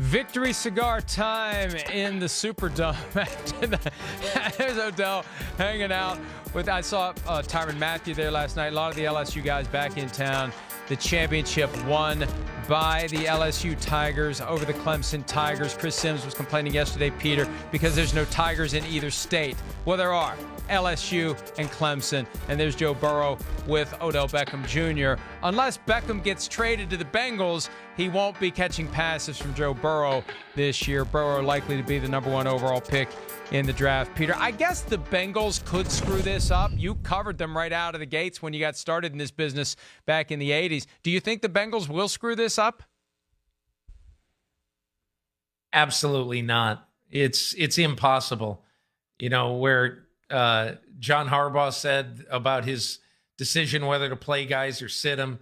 Victory cigar time in the Superdome. There's Odell hanging out with, I saw Tyrann Mathieu there last night. A lot of the LSU guys back in town. The championship won by the LSU Tigers over the Clemson Tigers. Chris Sims was complaining yesterday, Peter, because there's no Tigers in either state. Well, there are. LSU and Clemson. And there's Joe Burrow with Odell Beckham Jr. Unless Beckham gets traded to the Bengals, he won't be catching passes from Joe Burrow this year. Burrow likely to be the #1 overall pick in the draft. Peter, I guess the Bengals could screw this up. You covered them right out of the gates when you got started in this business back in the 80s. Do you think the Bengals will screw this up? Absolutely not. It's impossible. You know, where John Harbaugh said about his decision whether to play guys or sit them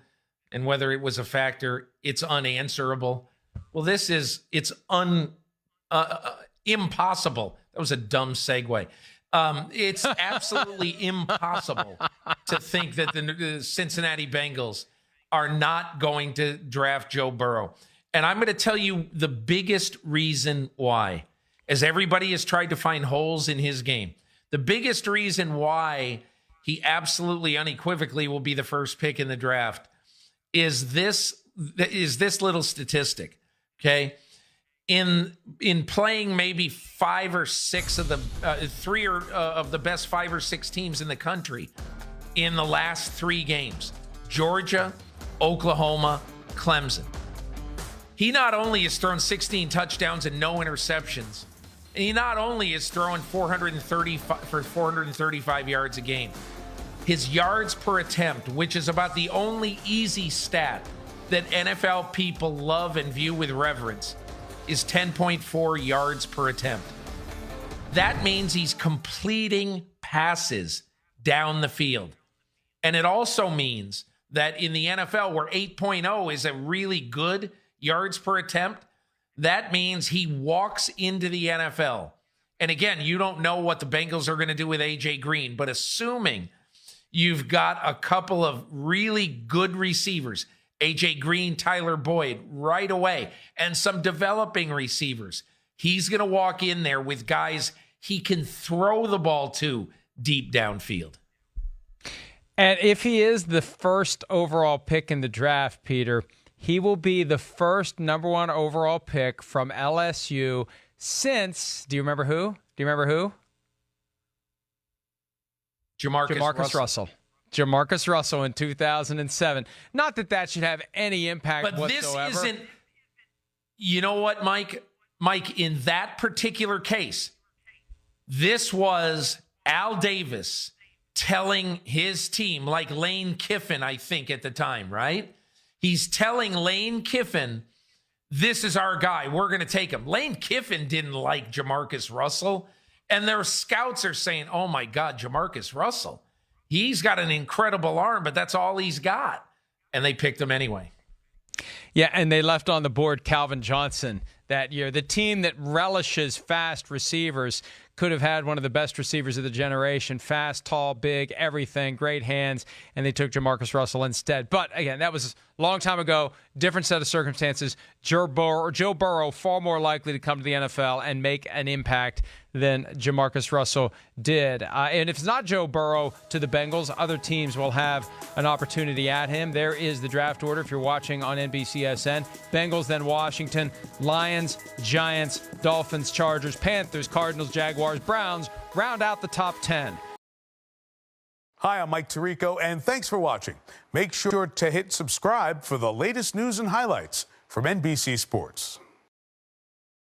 and whether it was a factor, it's unanswerable. Well, it's impossible. That was a dumb segue. It's absolutely impossible to think that the Cincinnati Bengals are not going to draft Joe Burrow. And I'm going to tell you the biggest reason why, as everybody has tried to find holes in his game. The biggest reason why he absolutely unequivocally will be the first pick in the draft is this little statistic, okay? In playing maybe five or six of the of the best 5 or 6 teams in the country in the last 3 games, Georgia, Oklahoma, Clemson. He not only has thrown 16 touchdowns and no interceptions, and he not only is throwing 435 yards a game, his yards per attempt, which is about the only easy stat that NFL people love and view with reverence, is 10.4 yards per attempt. That means he's completing passes down the field. And it also means that in the NFL, where 8.0 is a really good yards per attempt, that means he walks into the NFL. And again, you don't know what the Bengals are going to do with A.J. Green, but assuming you've got a couple of really good receivers, A.J. Green, Tyler Boyd, right away, and some developing receivers, he's going to walk in there with guys he can throw the ball to deep downfield. And if he is the first overall pick in the draft, Peter, he will be the first #1 overall pick from LSU since, do you remember who? JaMarcus Russell. JaMarcus Russell in 2007. Not that should have any impact but whatsoever. This isn't, you know what, Mike? Mike, in that particular case, this was Al Davis telling his team, like Lane Kiffin, I think at the time, right? He's telling Lane Kiffin, this is our guy. We're going to take him. Lane Kiffin didn't like JaMarcus Russell. And their scouts are saying, oh, my God, JaMarcus Russell. He's got an incredible arm, but that's all he's got. And they picked him anyway. Yeah, and they left on the board Calvin Johnson that year. The team that relishes fast receivers could have had one of the best receivers of the generation. Fast, tall, big, everything, great hands, and they took JaMarcus Russell instead. But, again, that was a long time ago, different set of circumstances. Joe Burrow far more likely to come to the NFL and make an impact than JaMarcus Russell did. And if it's not Joe Burrow to the Bengals, other teams will have an opportunity at him. There is the draft order if you're watching on NBCSN. Bengals, then Washington, Lions, Giants, Dolphins, Chargers, Panthers, Cardinals, Jaguars, Browns round out the top 10. Hi, I'm Mike Tirico, and thanks for watching. Make sure to hit subscribe for the latest news and highlights from NBC Sports.